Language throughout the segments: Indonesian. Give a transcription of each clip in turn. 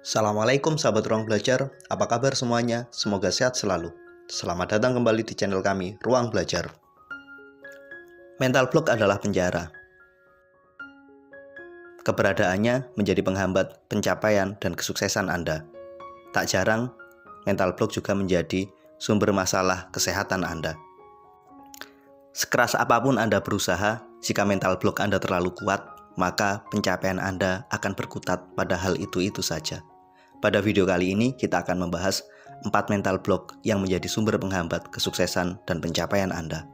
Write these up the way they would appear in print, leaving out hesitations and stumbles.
Assalamualaikum sahabat Ruang Belajar, apa kabar semuanya? Semoga sehat selalu. Selamat datang kembali di channel kami, Ruang Belajar. Mental block adalah penjara. Keberadaannya menjadi penghambat pencapaian dan kesuksesan Anda. Tak jarang, mental block juga menjadi sumber masalah kesehatan Anda. Sekeras apapun Anda berusaha, jika mental block Anda terlalu kuat, maka pencapaian Anda akan berkutat pada hal itu saja. Pada video kali ini kita akan membahas 4 mental block yang menjadi sumber penghambat kesuksesan dan pencapaian Anda.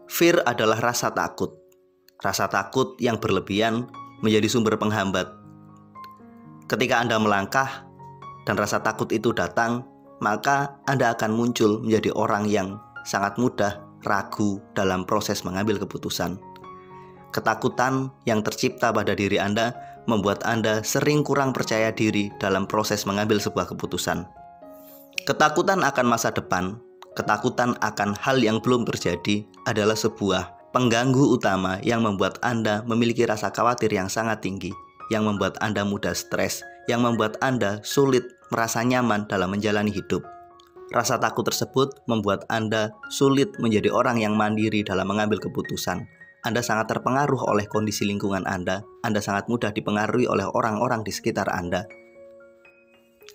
Fear adalah rasa takut. Rasa takut yang berlebihan menjadi sumber penghambat. Ketika Anda melangkah dan rasa takut itu datang, maka Anda akan muncul menjadi orang yang sangat mudah ragu dalam proses mengambil keputusan. Ketakutan yang tercipta pada diri Anda membuat Anda sering kurang percaya diri dalam proses mengambil sebuah keputusan. Ketakutan akan masa depan, ketakutan akan hal yang belum terjadi adalah sebuah pengganggu utama yang membuat Anda memiliki rasa khawatir yang sangat tinggi, yang membuat Anda mudah stres, yang membuat Anda sulit merasa nyaman dalam menjalani hidup. Rasa takut tersebut membuat Anda sulit menjadi orang yang mandiri dalam mengambil keputusan. Anda sangat terpengaruh oleh kondisi lingkungan Anda sangat mudah dipengaruhi oleh orang-orang di sekitar Anda.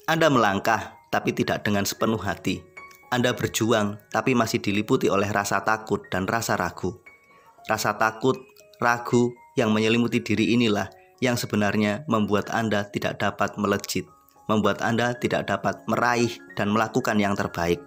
Anda melangkah, tapi tidak dengan sepenuh hati. Anda berjuang, tapi masih diliputi oleh rasa takut dan rasa ragu. Rasa takut, ragu yang menyelimuti diri inilah yang sebenarnya membuat Anda tidak dapat melejit, membuat Anda tidak dapat meraih dan melakukan yang terbaik.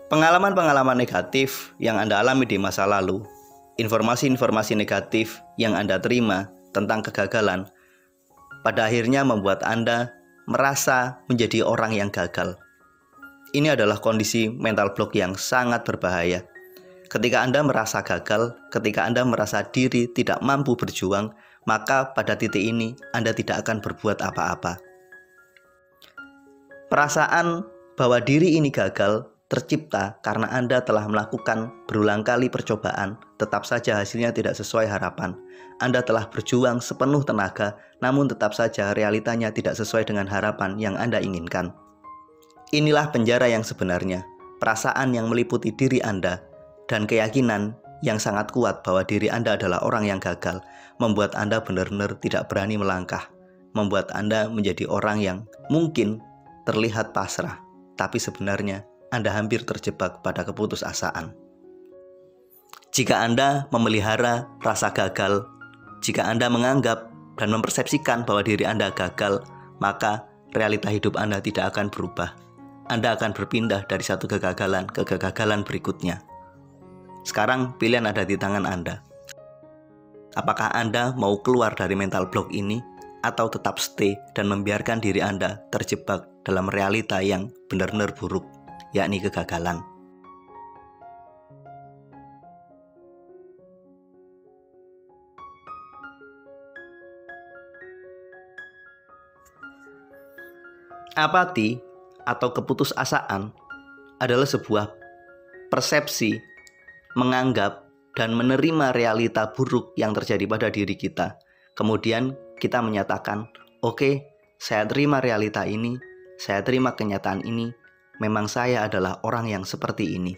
Pengalaman-pengalaman negatif yang Anda alami di masa lalu, informasi-informasi negatif yang Anda terima tentang kegagalan, pada akhirnya membuat Anda merasa menjadi orang yang gagal. Ini adalah kondisi mental block yang sangat berbahaya. Ketika Anda merasa gagal, ketika Anda merasa diri tidak mampu berjuang, maka pada titik ini Anda tidak akan berbuat apa-apa. Perasaan bahwa diri ini gagal tercipta karena Anda telah melakukan berulang kali percobaan, tetap saja hasilnya tidak sesuai harapan. Anda telah berjuang sepenuh tenaga, namun tetap saja realitanya tidak sesuai dengan harapan yang Anda inginkan. Inilah penjara yang sebenarnya, perasaan yang meliputi diri Anda dan keyakinan yang sangat kuat bahwa diri Anda adalah orang yang gagal, membuat Anda benar-benar tidak berani melangkah, membuat Anda menjadi orang yang mungkin terlihat pasrah, tapi sebenarnya Anda hampir terjebak pada keputusasaan. Jika Anda memelihara rasa gagal, jika Anda menganggap dan mempersepsikan bahwa diri Anda gagal, maka realita hidup Anda tidak akan berubah. Anda akan berpindah dari satu kegagalan ke kegagalan berikutnya. Sekarang pilihan ada di tangan Anda. Apakah Anda mau keluar dari mental block ini atau tetap stay dan membiarkan diri Anda terjebak dalam realita yang benar-benar buruk, yakni kegagalan? Apati atau keputusasaan adalah sebuah persepsi menganggap dan menerima realita buruk yang terjadi pada diri kita. Kemudian kita menyatakan, oke, saya terima realita ini, saya terima kenyataan ini, memang saya adalah orang yang seperti ini.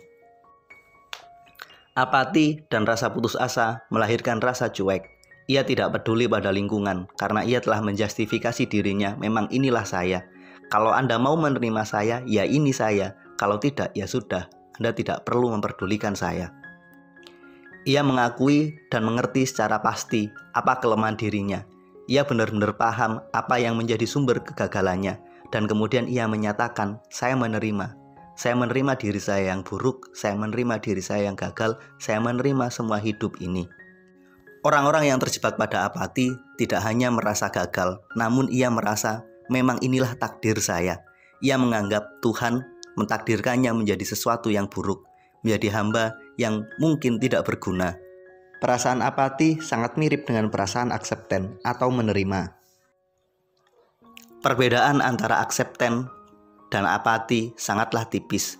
Apati dan rasa putus asa melahirkan rasa cuek. Ia tidak peduli pada lingkungan karena ia telah menjustifikasi dirinya, memang inilah saya. Kalau Anda mau menerima saya, ya ini saya. Kalau tidak, ya sudah. Anda tidak perlu memperdulikan saya. Ia mengakui dan mengerti secara pasti apa kelemahan dirinya. Ia benar-benar paham apa yang menjadi sumber kegagalannya. Dan kemudian ia menyatakan, saya menerima. Saya menerima diri saya yang buruk, saya menerima diri saya yang gagal, saya menerima semua hidup ini. Orang-orang yang terjebak pada apati tidak hanya merasa gagal, namun ia merasa memang inilah takdir saya. Ia menganggap Tuhan mentakdirkannya menjadi sesuatu yang buruk, menjadi hamba yang mungkin tidak berguna. Perasaan apati sangat mirip dengan perasaan aksepten atau menerima. Perbedaan antara aksepten dan apati sangatlah tipis.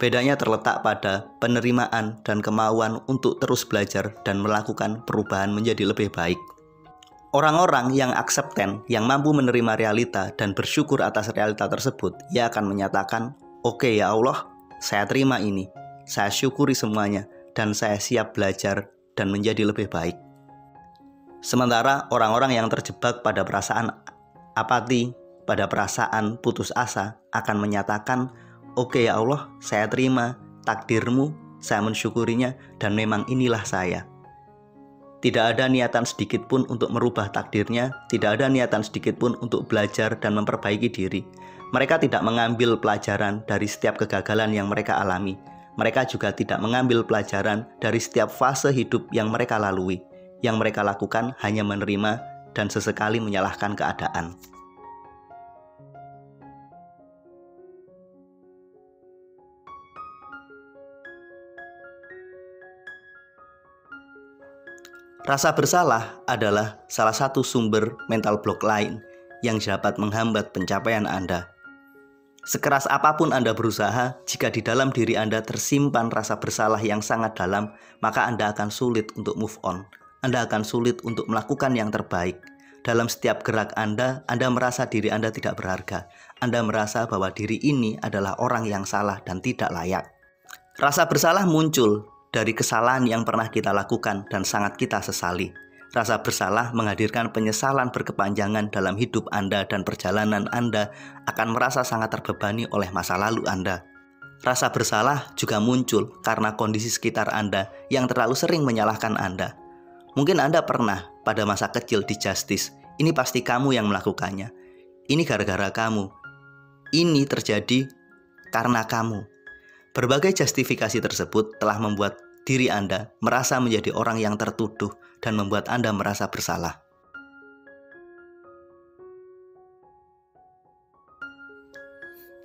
Bedanya terletak pada penerimaan dan kemauan untuk terus belajar dan melakukan perubahan menjadi lebih baik. Orang-orang yang aksepten, yang mampu menerima realita dan bersyukur atas realita tersebut, ia akan menyatakan, "Oke ya Allah, saya terima ini, saya syukuri semuanya, dan saya siap belajar dan menjadi lebih baik." Sementara orang-orang yang terjebak pada perasaan apati, pada perasaan putus asa, akan menyatakan, "Oke ya Allah, saya terima takdirmu, saya mensyukurinya, dan memang inilah saya." Tidak ada niatan sedikit pun untuk merubah takdirnya, tidak ada niatan sedikit pun untuk belajar dan memperbaiki diri. Mereka tidak mengambil pelajaran dari setiap kegagalan yang mereka alami. Mereka juga tidak mengambil pelajaran dari setiap fase hidup yang mereka lalui. Yang mereka lakukan hanya menerima dan sesekali menyalahkan keadaan. Rasa bersalah adalah salah satu sumber mental block lain yang dapat menghambat pencapaian Anda. Sekeras apapun Anda berusaha, jika di dalam diri Anda tersimpan rasa bersalah yang sangat dalam, maka Anda akan sulit untuk move on. Anda akan sulit untuk melakukan yang terbaik. Dalam setiap gerak Anda merasa diri Anda tidak berharga. Anda merasa bahwa diri ini adalah orang yang salah dan tidak layak. Rasa bersalah muncul dari kesalahan yang pernah kita lakukan dan sangat kita sesali. Rasa bersalah menghadirkan penyesalan berkepanjangan dalam hidup Anda dan perjalanan Anda akan merasa sangat terbebani oleh masa lalu Anda. Rasa bersalah juga muncul karena kondisi sekitar Anda yang terlalu sering menyalahkan Anda. Mungkin Anda pernah pada masa kecil di justice, ini pasti kamu yang melakukannya. Ini gara-gara kamu. Ini terjadi karena kamu. Berbagai justifikasi tersebut telah membuat diri Anda merasa menjadi orang yang tertuduh dan membuat Anda merasa bersalah.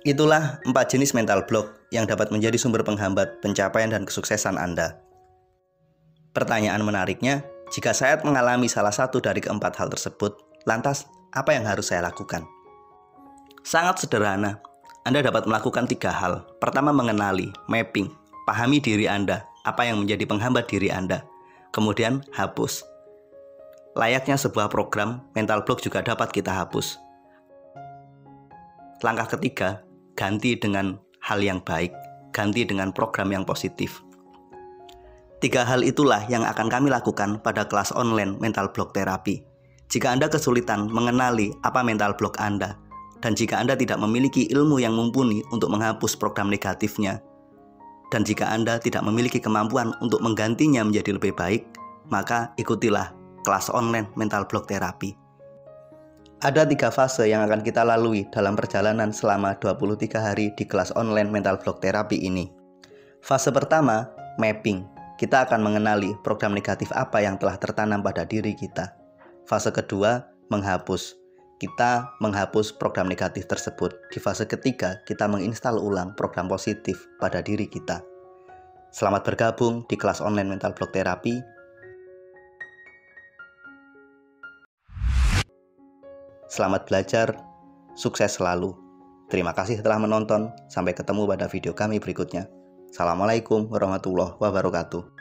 Itulah 4 jenis mental block yang dapat menjadi sumber penghambat pencapaian dan kesuksesan Anda. Pertanyaan menariknya, jika saya mengalami salah satu dari keempat hal tersebut, lantas apa yang harus saya lakukan? Sangat sederhana. Anda dapat melakukan 3 hal. Pertama, mengenali, mapping, pahami diri Anda, apa yang menjadi penghambat diri Anda. Kemudian, hapus. Layaknya sebuah program, mental block juga dapat kita hapus. Langkah ketiga, ganti dengan hal yang baik, ganti dengan program yang positif. 3 hal itulah yang akan kami lakukan pada kelas online mental block terapi. Jika Anda kesulitan mengenali apa mental block Anda, dan jika Anda tidak memiliki ilmu yang mumpuni untuk menghapus program negatifnya, dan jika Anda tidak memiliki kemampuan untuk menggantinya menjadi lebih baik, maka ikutilah kelas online mental block terapi. Ada 3 fase yang akan kita lalui dalam perjalanan selama 23 hari di kelas online mental block terapi ini. Fase pertama, mapping. Kita akan mengenali program negatif apa yang telah tertanam pada diri kita. Fase kedua, menghapus. Kita menghapus program negatif tersebut. Di fase ketiga, kita menginstal ulang program positif pada diri kita. Selamat bergabung di kelas online mental block terapi. Selamat belajar, sukses selalu. Terima kasih telah menonton. Sampai ketemu pada video kami berikutnya. Assalamualaikum warahmatullahi wabarakatuh.